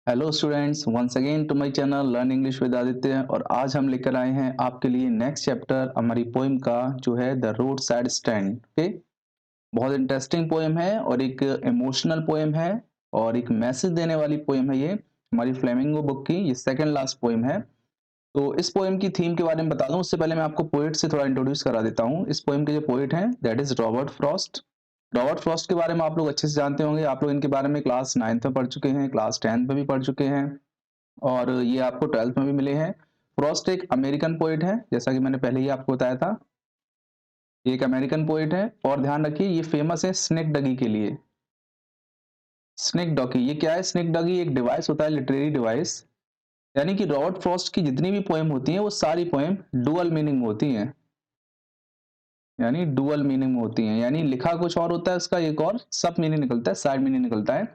Hello students, once again to my channel learn English with Aditya. और आज हम लेकर आए हैं आपके लिए नेक्स्ट चैप्टर हमारी पोएम का, जो है the road side stand. Okay, बहुत इंटरेस्टिंग पोएम है और एक इमोशनल पोएम है और एक मैसेज देने वाली पोएम है। ये हमारी फ्लेमिंगो बुक की ये सेकंड लास्ट पोएम है। तो इस पोएम की थीम के बारे में बता दूं उससे पहले मैं आपको पोएट से थोड़ा इंट्रोड्यूस करा देता हूं। इस पोएम के जो पोएट हैं that is Robert Frost. Robert Frost के बारे में आप लोग अच्छे से जानते होंगे। आप लोग इनके बारे में क्लास 9th में पढ़ चुके हैं, क्लास 10th में भी पढ़ चुके हैं और ये आपको 12th में भी मिले हैं। फ्रॉस्ट एक अमेरिकन पोएट है, जैसा कि मैंने पहले ही आपको बताया था। ये एक अमेरिकन पोएट है और ध्यान रखिए ये फेमस है स्नेक डगी के लिए। स्नेक डॉगी ये क्या है? स्नेक डगी एक डिवाइस होता है, लिटरेरी डिवाइस। यानी कि रॉबर्ट फ्रॉस्ट की जितनी भी पोएम होती हैं वो सारी पोएम डुअल मीनिंग होती हैं। यानी डुअल मीनिंग होती हैं, यानी लिखा कुछ और होता है, उसका एक और सब मीनिंग निकलता है, साइड मीनिंग निकलता है।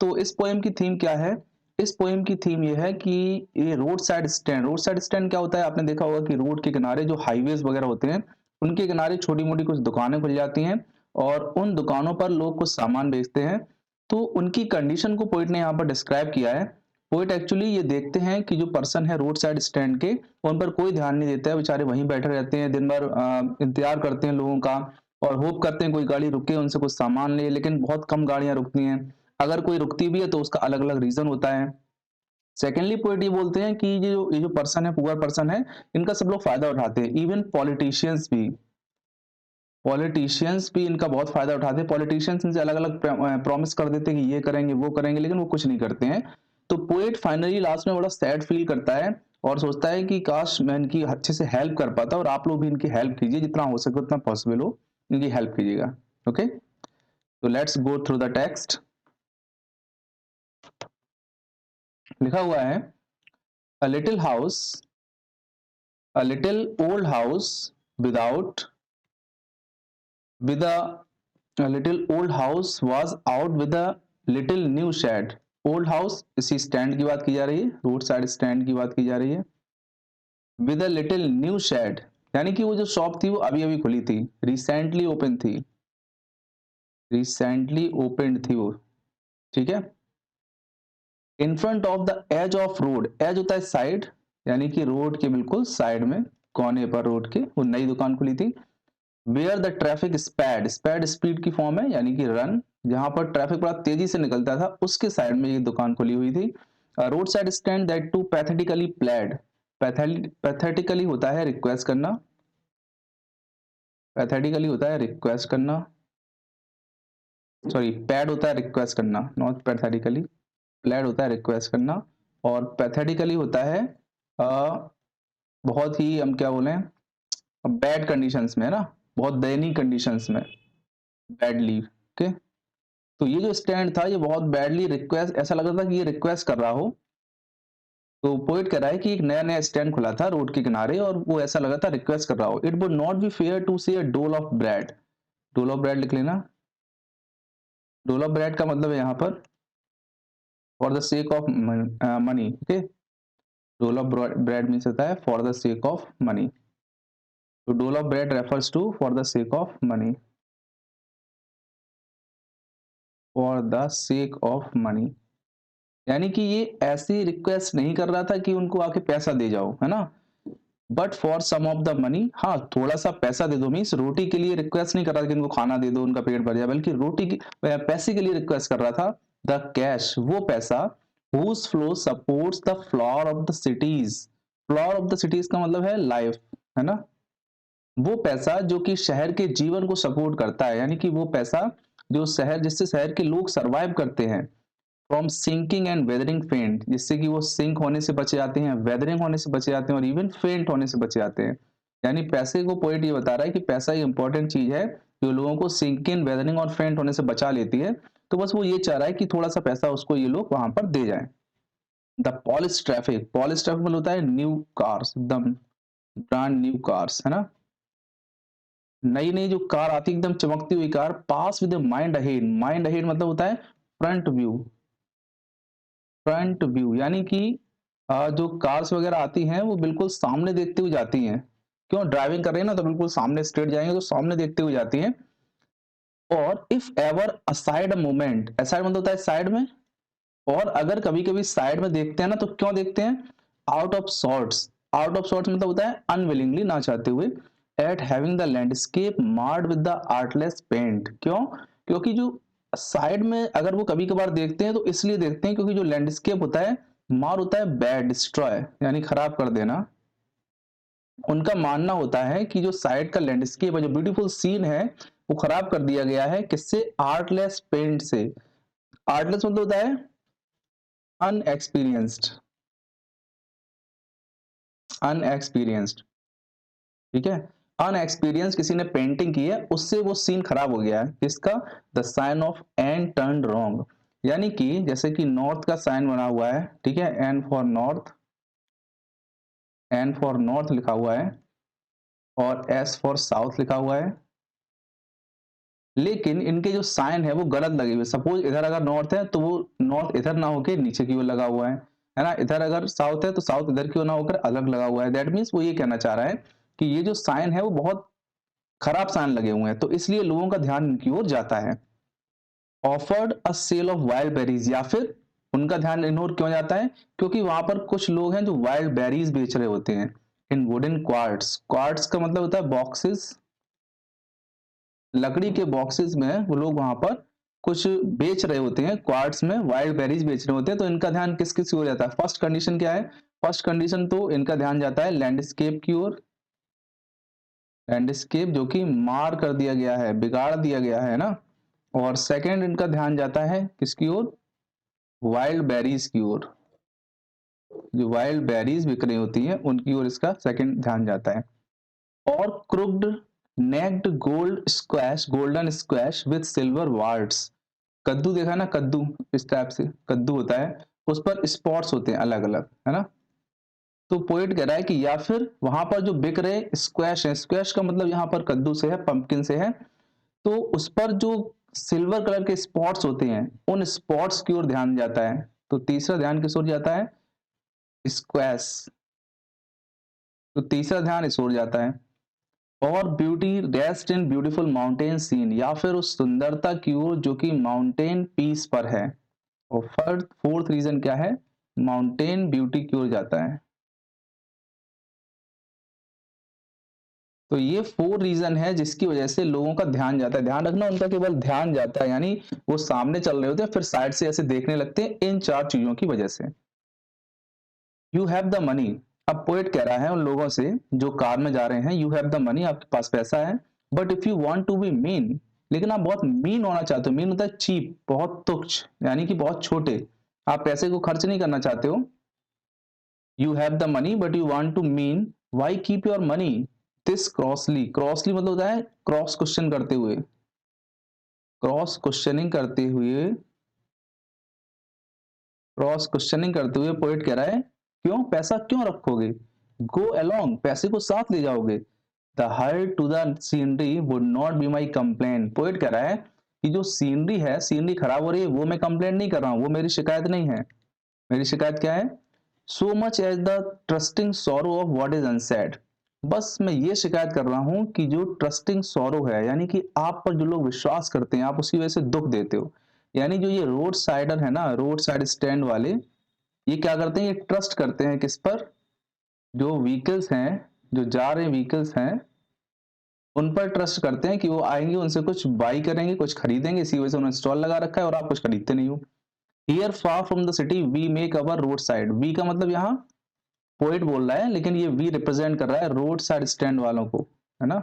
तो इस पोएम की थीम क्या है? इस पोएम की थीम ये है कि ये road side stand. Road side stand क्या होता है? आपने देखा होगा कि रोड के किनारे जो हाईवेज वगैरह होते हैं उनके किनारे छोटी मोटी कुछ दुकानें खुल जाती हैं और उन दुकानों पर लोग कुछ सामान बेचते हैं। तो उनकी कंडीशन को पोइट ने यहाँ पर डिस्क्राइब किया है। पोइट एक्चुअली ये देखते हैं कि जो पर्सन है रोड साइड स्टैंड के, उन पर कोई ध्यान नहीं देता है। बेचारे वहीं बैठे रहते हैं, दिन भर इंतजार करते हैं लोगों का और होप करते हैं कोई गाड़ी रुके उनसे कुछ सामान ले, लेकिन बहुत कम गाड़ियां रुकती हैं। अगर कोई रुकती भी है तो उसका अलग अलग रीजन होता है। सेकेंडली पोइट ये बोलते हैं कि ये जो पर्सन है, पुअर पर्सन है, इनका सब लोग फायदा उठाते हैं। इवन पॉलिटिशियंस भी इनका बहुत फायदा उठाते हैं। पॉलिटिशियंस इनसे अलग अलग प्रॉमिस कर देते हैं कि ये करेंगे वो करेंगे, लेकिन वो कुछ नहीं करते हैं। तो पोएट फाइनली लास्ट में बड़ा सैड फील करता है और सोचता है कि काश मैं इनकी अच्छे से हेल्प कर पाता, और आप लोग भी इनकी हेल्प कीजिए, जितना हो सके उतना पॉसिबल हो इनकी हेल्प कीजिएगा। ओके, तो let's go through the text. लिखा हुआ है, a little house, a little old house without with a little old house was out with a little new shed। Old house इसी स्टैंड की बात की जा रही है, रोड साइड स्टैंड की बात की जा रही है। With a little new shade, यानी कि वो जो शॉप थी वो अभी अभी खुली थी, रिसेंटली ओपन थी, रिसेंटली ओपन थी वो। ठीक है। In front of the edge of road, edge होता है साइड, यानी कि रोड के बिल्कुल साइड में, कोने पर रोड के वो नई दुकान खुली थी। वेयर द ट्रैफिक स्पैड, स्पैड स्पीड की फॉर्म है यानी कि रन, जहां पर ट्रैफिक बड़ा तेजी से निकलता था उसके साइड में ये दुकान खुली हुई थी। Road side stand that too pathetically played, pathetically होता है रिक्वेस्ट करना, पैथेटिकली होता है रिक्वेस्ट करना, सॉरी पैड होता है रिक्वेस्ट करना, नॉट पैथेटिकली। प्लेड होता है रिक्वेस्ट करना और पैथेटिकली होता है अ, बहुत ही, हम क्या बोले, बैड कंडीशंस में है ना, बहुत दयनीय कंडीशंस में, बैडली। ओके, तो ये जो स्टैंड था ये बहुत बैडली रिक्वेस्ट, ऐसा लग रहा था कि ये रिक्वेस्ट कर रहा हो। तो पोइट कह रहा है कि एक नया नया स्टैंड खुला था रोड के किनारे और वो ऐसा लगा था रिक्वेस्ट कर रहा हो। It would not be fair to see a dole of bread, dole of bread लिख लेना। डोल ऑफ ब्रेड का मतलब है यहाँ पर for the sake of money. Okay, dole of bread means होता है for the sake of money. तो dole of bread refers to for the sake of money, for the sake of money. यानी कि ये ऐसी रिक्वेस्ट नहीं कर रहा था कि उनको आके पैसा दे जाओ, है ना, but for some of the money, हाँ थोड़ा सा पैसा दे दो, मीन्स रोटी के लिए रिक्वेस्ट नहीं कर रहा था कि इनको खाना दे दो उनका पेट भर जाए, बल्कि रोटी की पैसे के लिए रिक्वेस्ट कर रहा था। द कैश, वो पैसा, whose flow supports the flower of the cities, flower of the cities का मतलब है लाइफ, है ना, वो पैसा जो कि शहर के जीवन को सपोर्ट करता है, यानी कि वो पैसा जो शहर, जिससे शहर के लोग सरवाइव करते हैं, फ्रॉम सिंकिंग एंड वेदरिंग फेंट, जिससे कि वो सिंक होने से बचे जाते हैं, वेदरिंग होने से बचे जाते हैं और इवन फेंट होने से बचे जाते हैं। यानी पैसे को पोइट ये बता रहा है कि पैसा एक इंपॉर्टेंट चीज है जो लोगों को सिंकिंग, वेदरिंग और फेंट होने से बचा लेती है। तो बस वो ये चाह रहा है कि थोड़ा सा पैसा उसको ये लोग वहां पर दे जाए। द पॉलिश ट्रैफिक मतलब होता है न्यू कार्स, एकदम ब्रांड न्यू कार्स, है ना, नई नई जो कार आती है एकदम चमकती हुई car. Pass with mind ahead, mind ahead मतलब होता है फ्रंट व्यू, फ्रंट व्यू यानी कि जो कार्स वगैरह आती हैं वो बिल्कुल सामने देखते हुए जाती हैं। क्यों, ड्राइविंग कर रहे हैं ना तो बिल्कुल सामने स्ट्रेट जाएंगे तो सामने देखते हुए जाती हैं। और if ever aside a moment, aside मतलब होता है साइड में, और अगर कभी कभी साइड में देखते हैं ना, तो क्यों देखते हैं? Out of sorts. Out of sorts मतलब होता है अनविलिंगली, ना चाहते हुए। At having the landscape marred with the artless paint. क्यों? क्योंकि जो साइड में अगर वो कभी कभार देखते हैं तो इसलिए देखते हैं क्योंकि जो लैंडस्केप होता है, मार होता है बैड, डिस्ट्रॉय यानी खराब कर देना। उनका मानना होता है कि जो साइड का लैंडस्केप है, जो ब्यूटीफुल सीन है, वो खराब कर दिया गया है किससे? आर्टलेस पेंट से। आर्टलेस मतलब होता है अनएक्सपीरियंस्ड, अनएक्सपीरियंस्ड, ठीक है। अनएक्सपीरियंस किसी ने पेंटिंग की है, उससे वो सीन खराब हो गया है। किसका? The sign of N turn wrong. यानी कि जैसे कि नॉर्थ का साइन बना हुआ है, ठीक है, N for north, N for north लिखा हुआ है और एस फॉर साउथ लिखा हुआ है, लेकिन इनके जो साइन है वो गलत लगे हुए। सपोज इधर अगर नॉर्थ है तो वो नॉर्थ इधर ना होके नीचे की ओर लगा हुआ है ना। इधर अगर साउथ है तो साउथ इधर की ओर ना होकर अलग लगा हुआ है। दैट मीन्स वो ये कहना चाह रहा है कि ये जो साइन है वो बहुत खराब साइन लगे हुए हैं, तो इसलिए लोगों का ध्यान इनकी ओर जाता है। Offered a sale of wild berries, या फिर उनका ध्यान इन ओर क्यों जाता है? क्योंकि वहां पर कुछ लोग हैं जो वाइल्ड बेरीज बेच रहे होते हैं इन वुडन क्वार्ट्स। क्वार्ट्स का मतलब होता है बॉक्सेस, लकड़ी के बॉक्सेस में वो लोग वहां पर कुछ बेच रहे होते हैं, क्वार्ट्स में वाइल्ड बेरीज बेच रहे होते हैं। तो इनका ध्यान किस किस की ओर जाता है? फर्स्ट कंडीशन क्या है? फर्स्ट कंडीशन तो इनका ध्यान जाता है लैंडस्केप की ओर, लैंडस्केप जो कि मार कर दिया गया है, बिगाड़ दिया गया है ना। और सेकंड इनका ध्यान जाता है किसकी ओर? वाइल्ड बेरीज की ओर। जो वाइल्ड बेरीज बिक रही होती हैं उनकी ओर इसका सेकंड ध्यान जाता है। और crooked necked gold squash, golden squash with silver wards. कद्दू देखा ना, कद्दू इस टाइप से कद्दू होता है, उस पर स्पॉट्स होते हैं अलग अलग, है ना। तो पोइट कह रहा है कि या फिर वहां पर जो बिक रहे स्क्वैश है, स्क्वैश का मतलब यहाँ पर कद्दू से है, पंपकिन से है, तो उस पर जो सिल्वर कलर के स्पॉट्स होते हैं उन स्पॉट्स की ओर ध्यान जाता है। तो तीसरा ध्यान किस ओर जाता है? स्क्वैश। तो तीसरा ध्यान इस ओर जाता है। और beauty rest in beautiful mountain scene, या फिर उस सुंदरता की ओर जो कि माउंटेन पीस पर है। और फोर्थ रीजन क्या है? माउंटेन ब्यूटी की ओर जाता है। तो ये 4 रीजन है जिसकी वजह से लोगों का ध्यान जाता है। ध्यान रखना, उनका केवल ध्यान जाता है, यानी वो सामने चल रहे होते हैं फिर साइड से ऐसे देखने लगते हैं, इन 4 चीजों की वजह से। You have the money. अब पोएट कह रहा है उन लोगों से जो कार में जा रहे हैं, यू हैव द मनी, आपके पास पैसा है, but if you want to be mean, लेकिन आप बहुत मीन होना चाहते हो। मीन होता है चीप, बहुत तुच्छ, यानी कि बहुत छोटे। आप पैसे को खर्च नहीं करना चाहते हो। You have the money but you want to mean, why keep your money this crossly. Crossly मतलब होता है क्रॉस क्वेश्चन करते हुए, क्रॉस क्वेश्चनिंग करते हुए, क्रॉस क्वेश्चनिंग करते हुए पोएट कह रहा है क्यों पैसा क्यों रखोगे? गो अलोंग, पैसे को साथ ले जाओगे। The height to the scenery would not be my complain. Poet कह रहा है कि जो सीनरी है, सीनरी खराब हो रही है, वो मैं कंप्लेन नहीं कर रहा हूं, वो मेरी शिकायत नहीं है। मेरी शिकायत क्या है? So much as the trusting sorrow of what is unsaid. बस मैं ये शिकायत कर रहा हूं कि जो ट्रस्टिंग सोरो है, यानी कि आप पर जो लोग विश्वास करते हैं, आप उसकी वजह से दुख देते हो। यानी जो ये रोड साइडर है ना, रोड साइड स्टैंड वाले, ये क्या करते हैं? ये ट्रस्ट करते हैं किस पर? जो व्हीकल्स हैं, जो जा रहे व्हीकल्स हैं, उन पर ट्रस्ट करते हैं कि वो आएंगे, उनसे कुछ बाई करेंगे, कुछ खरीदेंगे, इसी वजह से उन्होंने स्टॉल लगा रखा है और आप कुछ खरीदते नहीं हो। Here far from the city we make our road side. We का मतलब यहाँ पोइट बोल रहा है, लेकिन ये वी रिप्रेजेंट कर रहा है रोड साइड स्टैंड वालों को, है ना।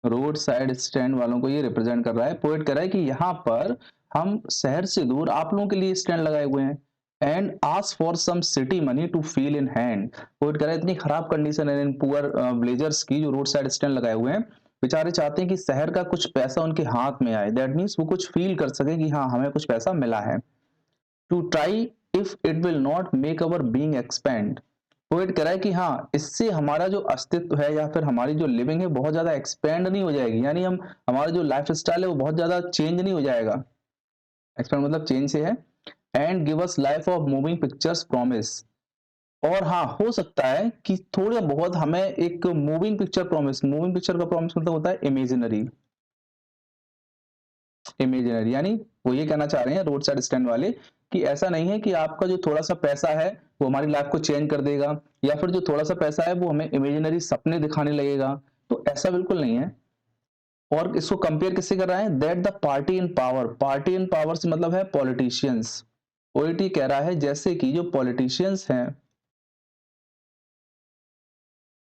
रोड साइड स्टैंड वालों को ये रिप्रेजेंट कर रहा है। पोइट कह रहा है कि यहाँ पर हम शहर से दूर आप लोगों के लिए स्टैंड लगाए हुए हैं। And ask for some city money to feel in hand. Poet कह रहा है इतनी खराब कंडीशन है इन पुअर विलेजर्स की जो रोड साइड स्टैंड लगाए हुए हैं, बेचारे चाहते हैं कि शहर का कुछ पैसा उनके हाथ में आए। दैट मीन्स वो कुछ फील कर सके कि हाँ हमें कुछ पैसा मिला है। To try if it will not make our being expand. Poet कह रहा है कि हाँ इससे हमारा जो अस्तित्व है या फिर हमारी जो लिविंग है बहुत ज्यादा एक्सपेंड नहीं हो जाएगी, यानी हम हमारा जो लाइफ स्टाइल है वो बहुत ज्यादा चेंज नहीं हो जाएगा। एक्सपेंड मतलब चेंज से है। And give us life of moving pictures promise. और हाँ हो सकता है कि थोड़ा बहुत हमें एक moving picture promise, moving picture का प्रॉमिस मतलब होता है इमेजिनरी, इमेजिनरी, यानी वो ये कहना चाह रहे हैं रोड साइड स्टैंड वाले कि ऐसा नहीं है कि आपका जो थोड़ा सा पैसा है वो हमारी लाइफ को चेंज कर देगा, या फिर जो थोड़ा सा पैसा है वो हमें इमेजिनरी सपने दिखाने लगेगा। तो ऐसा बिल्कुल नहीं है। और इसको कंपेयर किससे कर रहा है? That the party in power, party in power से मतलब है पॉलिटिशियंस। पोएट कह रहा है जैसे कि जो पॉलिटिशियंस हैं,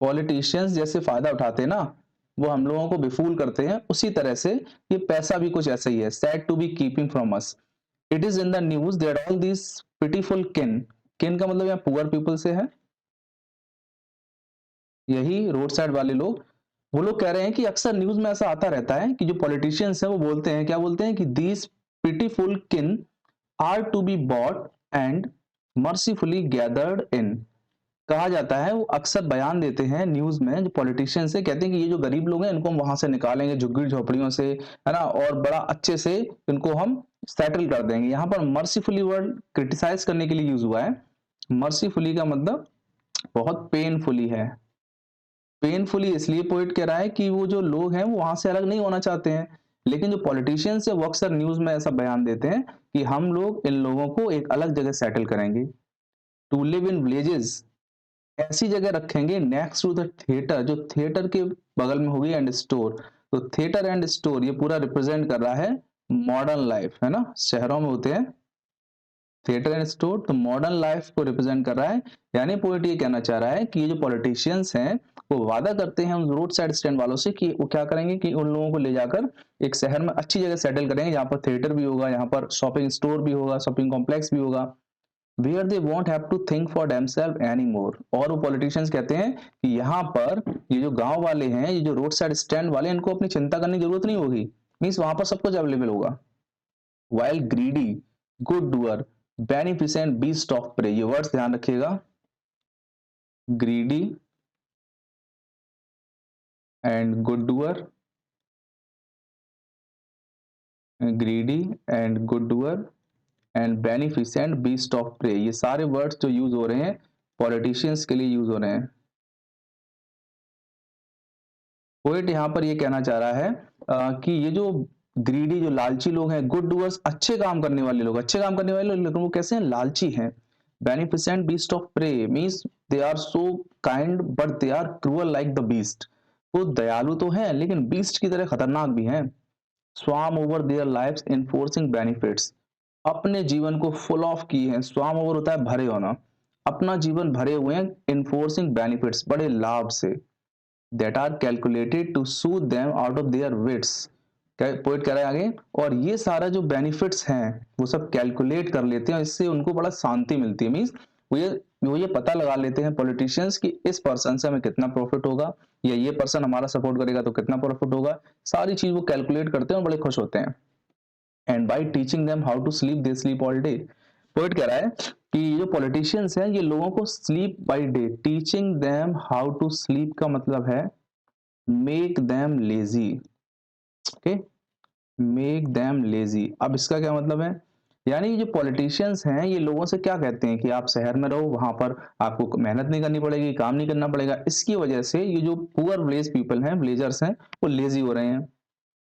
पॉलिटिशियंस जैसे फायदा उठाते हैं ना, वो हम लोगों को बेफूल करते हैं, उसी तरह से ये पैसा भी कुछ ऐसा ही है। Sad to be keeping from us, it is in the news that all this pitiful kin, kin का मतलब यहाँ पुअर पीपल से है, यही रोड साइड वाले लोग, वो लोग कह रहे हैं कि अक्सर न्यूज में ऐसा आता रहता है कि जो पॉलिटिशियंस हैं वो बोलते हैं, क्या बोलते हैं कि these pitiful kin are to be bought and mercifully gathered in. कहा जाता है, वो अक्सर बयान देते हैं न्यूज में, जो पॉलिटिशियंस से कहते हैं कि ये जो गरीब लोग हैं इनको हम वहां से निकालेंगे झुग्गी झोपड़ियों से, है ना, और बड़ा अच्छे से इनको हम सेटल कर देंगे। यहाँ पर मर्सीफुली वर्ड क्रिटिसाइज करने के लिए यूज हुआ है। मर्सीफुली का मतलब बहुत पेनफुली है। पेनफुली इसलिए पोइट कह रहा है कि वो जो लोग हैं वो वहां से अलग नहीं होना चाहते हैं, लेकिन जो पॉलिटिशियंस है वो अक्सर न्यूज में ऐसा बयान देते हैं कि हम लोग इन लोगों को एक अलग जगह सेटल करेंगे। टू लिव इन विलेजेस, ऐसी जगह रखेंगे नेक्स्ट टू द थिएटर, जो थिएटर के बगल में होगी एंड स्टोर। तो थिएटर एंड स्टोर ये पूरा रिप्रेजेंट कर रहा है मॉडर्न लाइफ, है ना, शहरों में होते हैं थिएटर एंड स्टोर, तो मॉडर्न लाइफ को रिप्रेजेंट कर रहा है। यानी पोएट ये कहना चाह रहा है कि ये जो पॉलिटिशियंस हैं वो वादा करते हैं उन रोड साइड स्टैंड वालों से कि वो क्या करेंगे कि उन लोगों को ले जाकर एक शहर में अच्छी जगह सेटल करेंगे, यहाँ पर थिएटर भी होगा, यहाँ पर शॉपिंग स्टोर भी होगा, शॉपिंग कॉम्प्लेक्स भी होगा, where they won't have to think for themselves any more. और वो पॉलिटिशियंस कहते हैं कि यहाँ पर ये जो गांव वाले हैं, ये जो रोड साइड स्टैंड वाले, इनको अपनी चिंता करने की जरूरत नहीं होगी, मीन्स वहां पर सब कुछ अवेलेबल होगा। While greedy good doer beneficent beast of prey, ये वर्ड्स ध्यान रखिएगा, greedy and good doer, greedy and good doer and beneficent beast of prey, ये सारे वर्ड्स जो यूज हो रहे हैं पॉलिटिशियंस के लिए यूज हो रहे हैं। पोएट यहाँ पर ये कहना चाह रहा है कि ये जो ग्रीडी, जो लालची लोग हैं, गुड डूअर्स अच्छे काम करने वाले लोग, अच्छे काम करने वाले लोग, लेकिन वो कैसे हैं? लालची हैं। Beneficent beast of prey means they are so kind but they are cruel like the beast, वो दयालु तो हैं लेकिन बीस्ट की तरह खतरनाक भी हैं। Swam over their lives enforcing benefits, अपने जीवन को फुल ऑफ किए हैं, स्वाम ओवर होता है भरे होना, अपना जीवन भरे हुए हैं इन्फोर्सिंग बेनिफिट्स, बड़े लाभ से, that are calculated to soothe them out of their wits। Poet कह रहा है आगे, और ये सारा जो बेनिफिट्स हैं वो सब कैलकुलेट कर लेते हैं, इससे उनको बड़ा शांति मिलती है। मीन्स वो ये पता लगा लेते हैं पॉलिटिशियंस कि इस पर्सन से हमें कितना प्रॉफिट होगा, या ये पर्सन हमारा सपोर्ट करेगा तो कितना प्रॉफिट होगा, सारी चीज वो कैलकुलेट करते हैं और बड़े खुश होते हैं। And by teaching them how to sleep they sleep all day. Poet कह रहा है कि जो पॉलिटिशियंस हैं ये लोगों को sleep by day, teaching them how to sleep का मतलब है make them lazy. Okay, make them lazy, अब इसका क्या मतलब है? यानी जो पॉलिटिशियंस हैं ये लोगों से क्या कहते हैं कि आप शहर में रहो, वहां पर आपको मेहनत नहीं करनी पड़ेगी, काम नहीं करना पड़ेगा, इसकी वजह से ये जो पुअर विलेज पीपल हैं, विलेजर्स हैं, वो लेजी हो रहे हैं,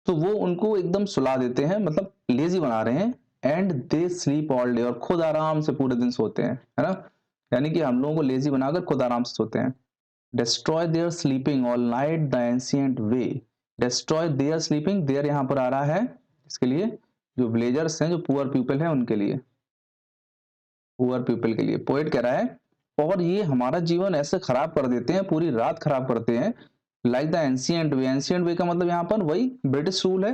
तो वो उनको एकदम सुला देते हैं, मतलब लेजी बना रहे हैं। And they sleep all day, और खुद आराम से पूरे दिन सोते हैं, है ना, यानी कि हम लोगों को लेजी बनाकर खुद आराम से सोते हैं। destroy their sleeping all night the ancient way, destroy their sleeping, there यहां पर आ रहा है इसके लिए जो विलेजर्स हैं, जो पुअर पीपल हैं उनके लिए, पुअर पीपल के लिए पोएट कह रहा है, और ये हमारा जीवन ऐसे खराब कर देते हैं, पूरी रात खराब करते हैं, like the ancient way, ancient way का मतलब यहाँ पर वही ब्रिटिश रूल है।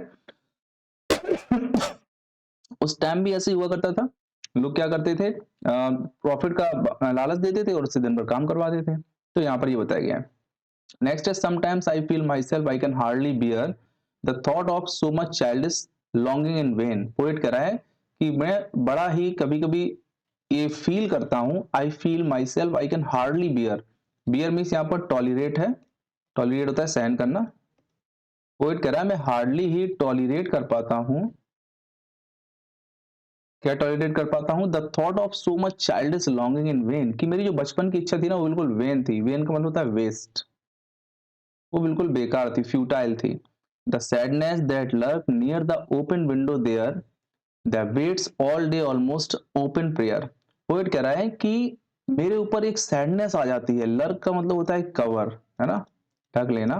उस टाइम भी ऐसे ही हुआ करता था, लोग क्या करते थे, प्रॉफिट का लालच देते थे और उससे दिन भर काम करवा देते थे। तो यहाँ पर ये बताया गया है। नेक्स्ट है sometimes I feel myself I can hardly bear the thought of so much childish longing in when. Poet कह रहा है कि मैं बड़ा ही कभी कभी ये फील करता हूं, I feel myself I can hardly bear, bear means यहाँ पर टॉलरेट है, टॉलरेट होता है सहन करना। पोएट कह रहा है मैं हार्डली ही टॉलरेट कर पाता हूं, क्या टॉलरेट कर पाता हूं, the thought of so much childish longing in when, कि मेरी जो बचपन की इच्छा थी ना वो बिल्कुल वेन थी, वेन का मतलब होता है वेस्ट, वो बिल्कुल बेकार थी, फ्यूटाइल थी। The sadness that lurk near the open window there the waits all day almost open prayer. Poet कह रहा है कि मेरे ऊपर एक सैडनेस आ जाती है। लर्क का मतलब होता है कवर, है ना, ढक लेना।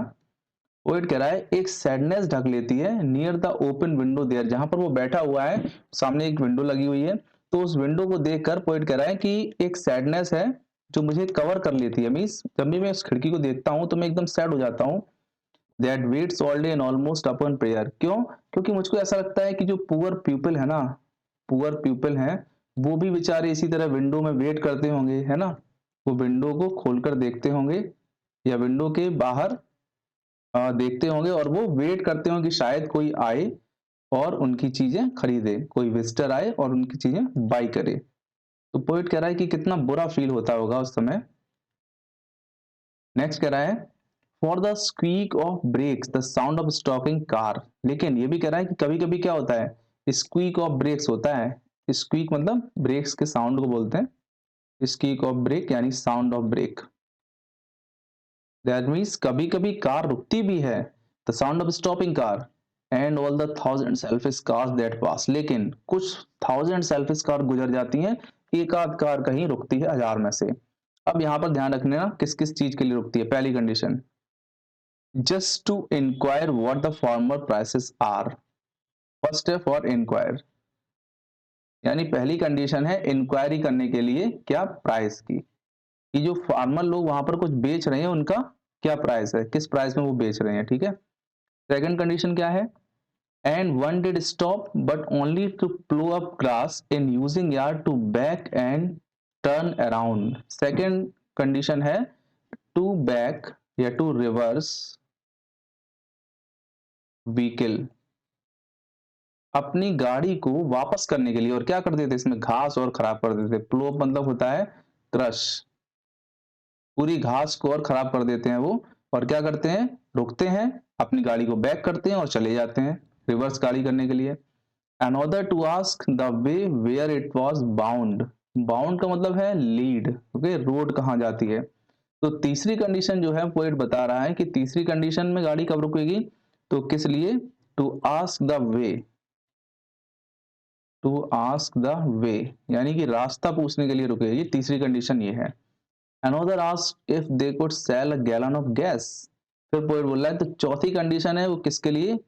पोएट कह रहा है एक सैडनेस ढक लेती है near the open window there, जहां पर वो बैठा हुआ है, सामने एक विंडो लगी हुई है, तो उस विंडो को देखकर पोएट कह रहा है कि एक सैडनेस है जो मुझे कवर कर लेती है। मीन्स जब भी मैं उस खिड़की को देखता हूं तो मैं एकदम सैड हो जाता हूं। That waits all day and almost upon prayer. क्यों? क्योंकि मुझको ऐसा लगता है कि जो पुअर पीपल है ना, पुअर पीपल हैं, वो भी बेचारे इसी तरह विंडो में वेट करते होंगे, है ना, वो विंडो को खोलकर देखते होंगे या विंडो के बाहर देखते होंगे और वो वेट करते होंगे कि शायद कोई आए और उनकी चीजें खरीदे, कोई विजिटर आए और उनकी चीजें बाई करे। तो पोइट कह रहा है कि कितना बुरा फील होता होगा उस समय। नेक्स्ट कह रहा है for the squeak of brakes the sound of stopping car. लेकिन ये भी कह रहा है कि कभी कभी क्या होता है, स्क्वीक ऑफ ब्रेक्स होता है। स्क्वीक मतलब ब्रेक्स के साउंड को बोलते हैं, स्क्वीक ऑफ ब्रेक यानी sound of brake. That means कभी कभी कार रुकती भी है, the sound of stopping car and all the thousand selfish cars that pass. लेकिन कुछ थाउजेंड सेल्फिश कार गुजर जाती हैं, एक आध कार कहीं रुकती है हजार में से। अब यहां पर ध्यान रखना किस किस चीज के लिए रुकती है। पहली condition, just to inquire what the farmer prices are. First है फॉर इंक्वायर, यानी पहली कंडीशन है इंक्वायरी करने के लिए क्या प्राइस की, कि जो फार्मर लोग वहां पर कुछ बेच रहे हैं उनका क्या प्राइस है, किस प्राइस में वो बेच रहे हैं, ठीक है। सेकंड कंडीशन क्या है, and one did stop but only to plough up grass in using yard to back and turn around. Second condition है टू बैक या टू रिवर्स व्हीकल, अपनी गाड़ी को वापस करने के लिए, और क्या कर देते इसमें घास और खराब कर देते। प्लो अप मतलब होता है क्रश, पूरी घास को और खराब कर देते हैं वो, और क्या करते हैं, रुकते हैं, अपनी गाड़ी को बैक करते हैं और चले जाते हैं रिवर्स गाड़ी करने के लिए। Another to ask the way where it was bound. Bound का मतलब है लीड, ओके, रोड कहाँ जाती है। तो तीसरी कंडीशन जो है पोएट बता रहा है कि तीसरी कंडीशन में गाड़ी कब रुकेगी, तो किस लिए, to ask the way, to ask the way यानी कि रास्ता पूछने के लिए रुकेगी। तीसरी कंडीशन ये है। Another ask if they could sell a gallon of gas. फिर पोएट बोल रहा है तो चौथी कंडीशन है वो किसके लिए,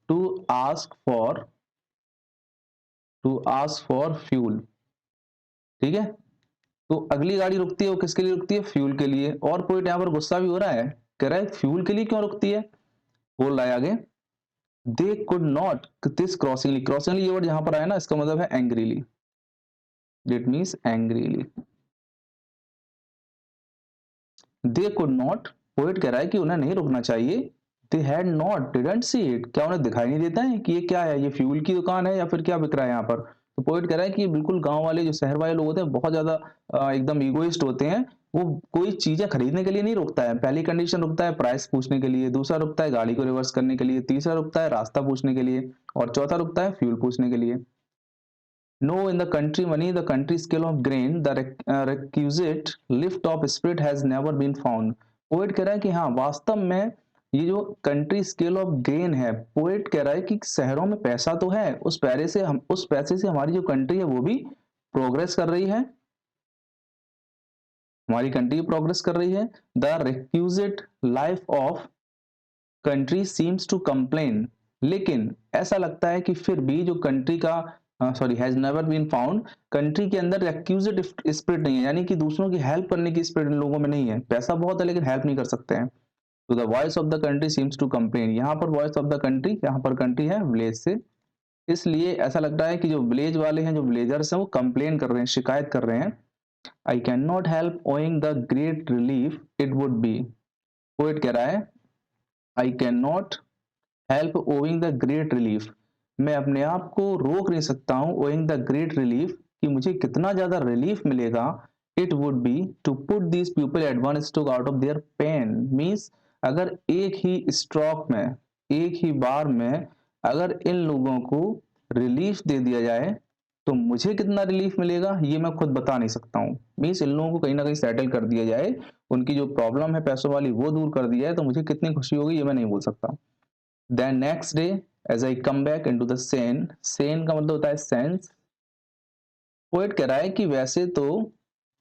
to ask for, to ask for fuel, ठीक है। तो अगली गाड़ी रुकती है वो किसके लिए रुकती है, फ्यूल के लिए। और पोएट यहां पर गुस्सा भी हो रहा है, कह रहा है फ्यूल के लिए क्यों रुकती है। बोल रहा है आगे, दे कुड नॉट दिस क्रॉसिंगली। क्रॉसिंगली ये वर्ड यहां पर आया ना, इसका मतलब है angrily, it means angrily. They could not, poet कह रहा है कि उन्हें नहीं रुकना चाहिए। They had not didn't see it, क्या उन्हें दिखाई नहीं देता है कि ये क्या है, ये फ्यूल की दुकान है या फिर क्या बिक रहा है यहाँ पर। तो पोएट कह रहा है कि बिल्कुल गांव वाले जो शहर वाले लोग होते हैं बहुत ज्यादा एकदम ईगोइस्ट होते हैं। वो कोई चीजें खरीदने के लिए नहीं रुकता है। पहली कंडीशन रुकता है प्राइस पूछने के लिए, दूसरा रुकता है गाड़ी को रिवर्स करने के लिए, तीसरा रुकता है रास्ता पूछने के लिए, और चौथा रुकता है फ्यूल पूछने के लिए। No, in the country money, the country scale of grain, the requisite lift of spirit has never been found. Poet कह रहा है कि हाँ वास्तव में ये जो कंट्री स्केल ऑफ ग्रेन है, पोएट कह रहा है कि शहरों में पैसा तो है, उस पैसे से हमारी जो कंट्री है वो भी प्रोग्रेस कर रही है, हमारी कंट्री प्रोग्रेस कर रही है। The requisite life of country seems to complain. लेकिन ऐसा लगता है कि फिर भी जो कंट्री का sorry has never been found, country के अंदर एक्यूजिट स्पिरिट नहीं है, यानी कि दूसरों की हेल्प करने की स्पिरिट इन लोगों में नहीं है। पैसा बहुत है लेकिन हेल्प नहीं कर सकते हैं। तो the voice of the country seems to complain, यहाँ पर वॉइस ऑफ द कंट्री, यहाँ पर कंट्री है विलेज से, इसलिए ऐसा लगता है कि जो विलेज वाले हैं, जो विलेजर्स हैं, वो कंप्लेन कर रहे हैं, शिकायत कर रहे हैं। I can not help owing the great relief it would B. Poet कह रहा है I can not help owing the great relief, मैं अपने आप को रोक नहीं सकता हूं, ओइंग द ग्रेट रिलीफ, कि मुझे कितना ज्यादा रिलीफ मिलेगा। It would be to put these people at one stroke out of their pain. Means अगर एक ही स्ट्रोक में, एक ही बार में अगर इन लोगों को रिलीफ दे दिया जाए तो मुझे कितना रिलीफ मिलेगा ये मैं खुद बता नहीं सकता हूँ। मीन्स इन लोगों को कहीं ना कहीं सेटल कर दिया जाए, उनकी जो प्रॉब्लम है पैसों वाली वो दूर कर दिया जाए, तो मुझे कितनी खुशी होगी ये मैं नहीं बोल सकता। Then next day as I come back into the sane, sane का मतलब होता है सेंस। पोएट कह रहा है कि वैसे तो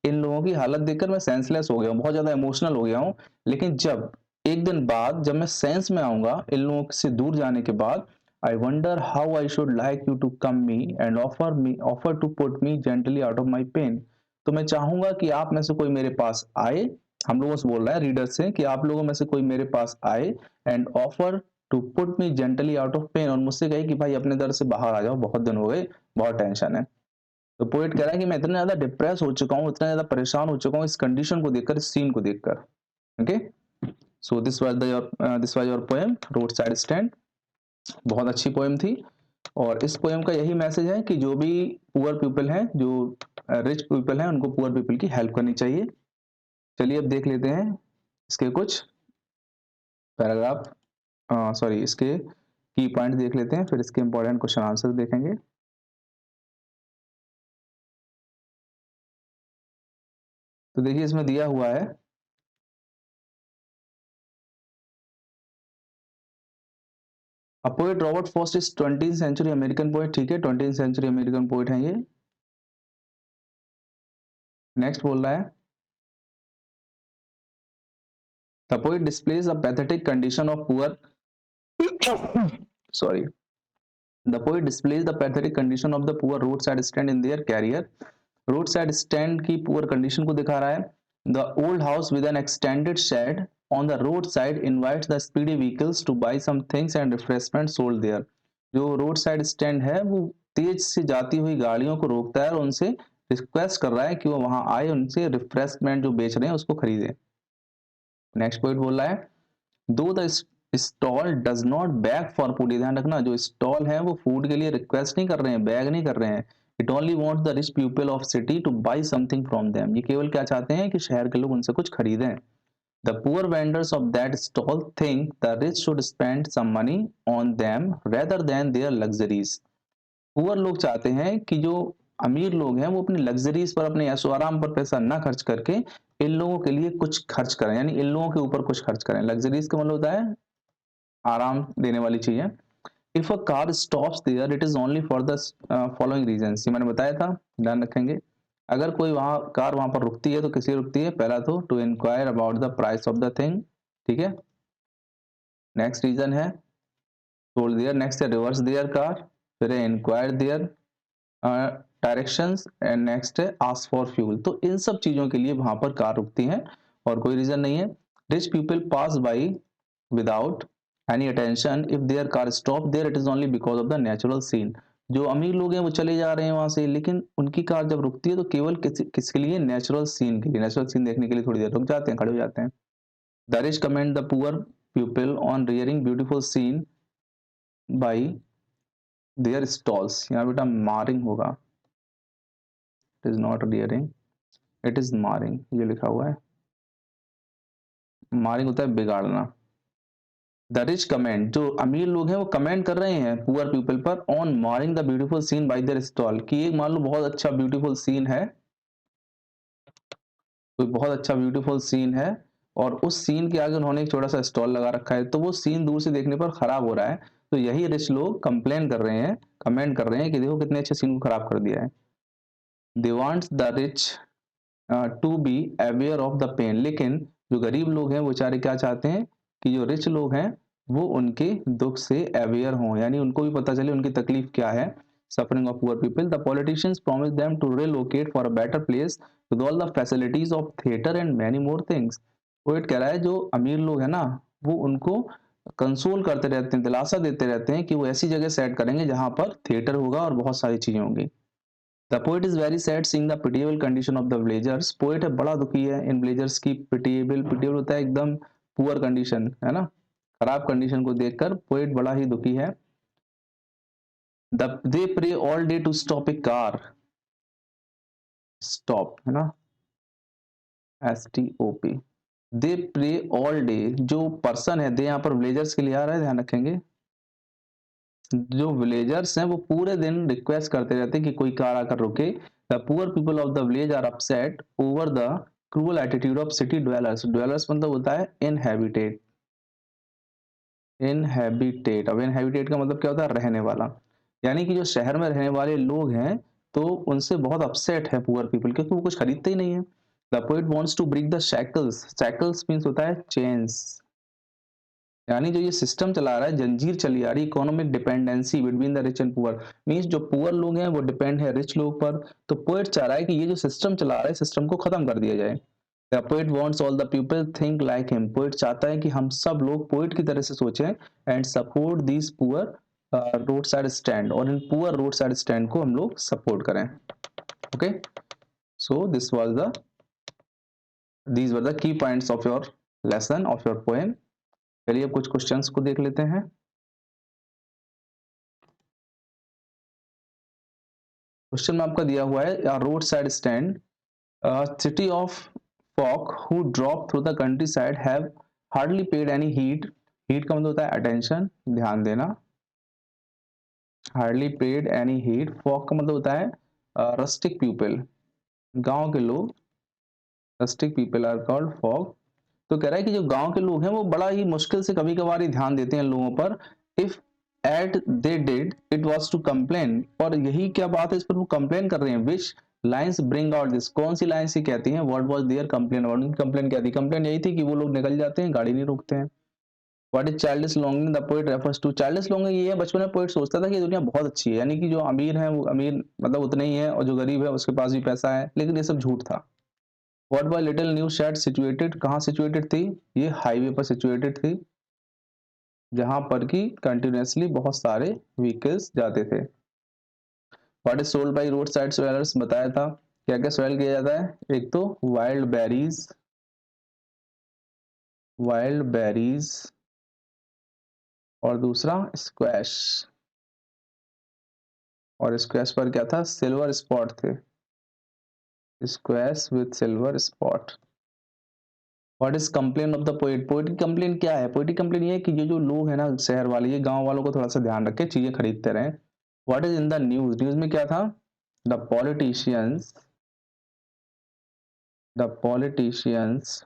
इन लोगों की हालत देखकर मैं सेंसलेस हो गया हूँ, बहुत ज्यादा इमोशनल हो गया हूँ, लेकिन जब एक दिन बाद जब मैं सेंस में आऊंगा इन लोगों से दूर जाने के बाद, I wonder how I should like you to come me and offer to put me gently out of my pain. तो मैं चाहूंगा कि आप में से कोई मेरे पास आए, हम लोगों से बोल रहा है रीडर से कि आप लोगों में से कोई मेरे पास आए and offer to put me gently out of pain, और मुझसे कहे कि भाई अपने दर्द से बाहर आ जाओ, बहुत दिन हो गए, बहुत टेंशन है। तो पोएट कह रहा है कि मैं इतना ज्यादा डिप्रेस हो चुका हूँ, इतना ज्यादा परेशान हो चुका हूँ इस कंडीशन को देखकर, इस सीन को देखकर। Okay, so this was your poem road side stand. बहुत अच्छी पोएम थी, और इस पोएम का यही मैसेज है कि जो भी पुअर पीपल हैं, जो रिच पीपल हैं, उनको पुअर पीपल की हेल्प करनी चाहिए। चलिए अब देख लेते हैं इसके कुछ पैराग्राफ, सॉरी इसके की पॉइंट देख लेते हैं, फिर इसके इंपॉर्टेंट क्वेश्चन आंसर देखेंगे। तो देखिए इसमें दिया हुआ है, poet Robert Frost is 20th century American poet, ठीक है 20th सेंचुरी अमेरिकन पोएट हैं ये। नेक्स्ट बोल रहा है, the poet displays a pathetic condition of poor sorry, the poet displays the pathetic condition of the poor road side stand in their career. Road side stand की poor condition को दिखा रहा है। The old house with an extended shed on the road side invites the speedy vehicles to buy some things and refreshment sold there. जो road side stand है वो तेज से जाती हुई गाड़ियों को रोकता है और उनसे रिक्वेस्ट कर रहा है कि वो वहां आए, उनसे रिफ्रेशमेंट जो बेच रहे हैं उसको खरीदें। नेक्स्ट पॉइंट बोल रहा है, दो the stall does not bag for food, ध्यान रखना जो स्टॉल है वो फूड के लिए रिक्वेस्ट नहीं कर रहे हैं, बैग नहीं कर रहे हैं। It only wants the rich people of city to buy something from them, ये केवल क्या चाहते हैं कि शहर के लोग उनसे कुछ खरीदें। The poor vendors of that stall think the rich should spend some money on them rather than their luxuries. Poor लोग चाहते हैं कि जो अमीर लोग हैं वो अपनी लग्जरीज पर, अपने ऐशो आराम पर पैसा ना खर्च करके इन लोगों के लिए कुछ खर्च करें, यानी इन लोगों के ऊपर कुछ खर्च करें। लग्जरीज का मतलब होता है आराम देने वाली चीजें। If a car stops there it is only for the following reasons, ये मैंने बताया था, ध्यान रखेंगे। अगर कोई वहां कार वहां पर रुकती है तो किस लिए रुकती है, पहला तो to inquire about the price of the thing, ठीक है। नेक्स्ट रीजन है टोल्ड देयर, नेक्स्ट है रिवर्स देयर कार, फिर है inquire their directions, and next है आस्क फॉर फ्यूल। तो इन सब चीजों के लिए वहां पर कार रुकती है और कोई रीजन नहीं है। Rich people pass by without any attention, if their car stop there it is only because of the natural scene. जो अमीर लोग हैं वो चले जा रहे हैं वहां से, लेकिन उनकी कार जब रुकती है तो केवल किसके लिए, नेचुरल सीन के लिए, नेचुरल सीन देखने के लिए थोड़ी देर रुक जाते हैं, खड़े हो जाते हैं। The rich commend the poor people on rearing beautiful scene by their stalls, यहाँ बेटा मारिंग होगा, it is not rearing, it is marring, ये लिखा हुआ है। मारिंग होता है बिगाड़ना। द रिच कमेंट, जो अमीर लोग हैं वो कमेंट कर रहे हैं पुअर पीपल पर on marring the beautiful scene by their stall, कि एक मान लो बहुत अच्छा ब्यूटीफुल सीन है, कोई बहुत अच्छा ब्यूटीफुल सीन है और उस सीन के आगे उन्होंने एक छोटा सा स्टॉल लगा रखा है, तो वो सीन दूर से देखने पर खराब हो रहा है। तो यही रिच लोग कंप्लेन कर रहे हैं, कमेंट कर रहे हैं कि देखो कितने अच्छे सीन को खराब कर दिया है। They wants the rich to be aware of the pain, लेकिन जो गरीब लोग हैं वो बेचारे क्या चाहते हैं कि जो रिच लोग हैं वो उनके दुख से अवेयर हों, यानी उनको भी पता चले उनकी तकलीफ क्या है। Suffering of poor people, the politicians promise them to relocate for a better place with all the facilities of theatre and many more things. Poet कह रहा है जो अमीर लोग हैं ना वो उनको कंसोल करते रहते हैं, दिलासा देते रहते हैं कि वो ऐसी जगह सेट करेंगे जहां पर थिएटर होगा और बहुत सारी चीजें होंगी। The poet is very sad seeing the pitiable condition of the villagers, poet है बड़ा दुखी है इन विलेजर्स की, पिटिएबल, पिटिएबल होता है एकदम पुअर कंडीशन है ना, खराब कंडीशन को देखकर पोएट बड़ा ही दुखी है। They pray all day to stop a car, stop है ना, STOP, they pray all day, जो पर्सन है दे यहाँ पर विलेजर्स के लिए आ रहा है, ध्यान रखेंगे। जो विलेजर्स हैं वो पूरे दिन रिक्वेस्ट करते रहते हैं कि कोई कार आकर रुके। The poor people of the village are upset over the cruel attitude of city dwellers, dwellers मतलब होता है इनहैबिटेट, इनहैबिटेट। अब इनहैबिटेट का मतलब क्या होता है? रहने वाला। यानी कि जो शहर में रहने वाले लोग हैं तो उनसे बहुत अपसेट है पुअर पीपल, क्योंकि वो कुछ खरीदते ही नहीं है। The poet wants to break the shackles. Shackles means होता है चेन्स, यानी जो ये सिस्टम चला रहा है, जंजीर चली आ रही, economic dependency between the rich and poor. Means जो पुअर लोग हैं वो डिपेंड है रिच लोग पर। तो पोएट चाह रहा है कि ये जो सिस्टम चला रहा है, सिस्टम को खत्म कर दिया जाए। The poet wants all the people think like him. Poet चाहता है कि हम सब लोग पोएट की तरह से सोचें and support this poor road side stand, और इन पुअर रोड साइड स्टैंड को हम लोग सपोर्ट करें। Okay, so this was the these were the key points of your lesson, of your poem. चलिए अब कुछ क्वेश्चंस को देख लेते हैं। क्वेश्चन में आपका दिया हुआ है road side stand, city of folk who drop through the countryside have hardly paid any heed। heed का मतलब होता है अटेंशन, ध्यान देना। hardly paid any heed। folk का मतलब होता है rustic people, गांव के लोग। rustic people are called folk। तो कह रहा है कि जो गांव के लोग हैं वो बड़ा ही मुश्किल से कभी कभार ही ध्यान देते हैं लोगों पर। If at they did it was to complain. और यही क्या बात है, इस पर वो कंप्लेन कर रहे हैं। Which lines bring out this. कौन सी लाइन से कहती हैं what was their complain about. उनकी कंप्लेन क्या थी? कंप्लेन यही थी कि वो लोग निकल जाते हैं, गाड़ी नहीं रोकते हैं। What is childish longing the poet refers to. Childish longing ये है, बचपन में पोएट सोचता था कि ये दुनिया बहुत अच्छी है, यानी कि जो अमीर है वो अमीर मतलब उतने ही है, और जो गरीब है उसके पास भी पैसा है, लेकिन ये सब झूठ था। What was little new shed situated. कहाँ सिचुएटेड थी? ये हाईवे पर सिचुएटेड थी, जहां पर कि कंटिन्यूअसली बहुत सारे व्हीकल्स जाते थे। What is sold by road side sellers, बताया था क्या क्या सेल किया जाता है। एक तो वाइल्ड बेरीज, वाइल्ड बेरीज, और दूसरा स्क्वैश। और स्क्वैश पर क्या था? सिल्वर स्पॉट थे, squash with silver spot. What is complain of the poet. Poet की कंप्लेन क्या है? पोएट की कंप्लेन ये है कि ये जो लोग हैं ना शहर वाले, ये गांव वालों को थोड़ा सा ध्यान रखें, चीजें खरीदते रहें। What is in the news. News में क्या था? The politicians, the politicians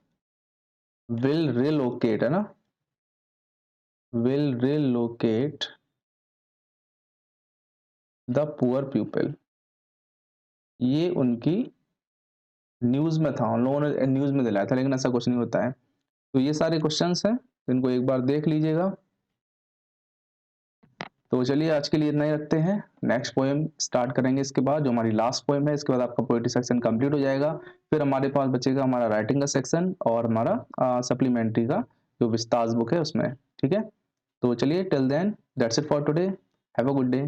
will relocate, है ना, will relocate the poor people. ये उनकी न्यूज में था, उन लोगों ने न्यूज में दिलाया था, लेकिन ऐसा कुछ नहीं होता है। तो ये सारे क्वेश्चंस हैं, इनको एक बार देख लीजिएगा। तो चलिए आज के लिए इतना ही रखते हैं। नेक्स्ट पोएम स्टार्ट करेंगे इसके बाद, जो हमारी लास्ट पोएम है। इसके बाद आपका पोएट्री सेक्शन कंप्लीट हो जाएगा। फिर हमारे पास बचेगा हमारा राइटिंग का सेक्शन और हमारा सप्लीमेंट्री का जो विस्तार बुक है उसमें। ठीक है, तो चलिए till then that's it for today. Have a good day.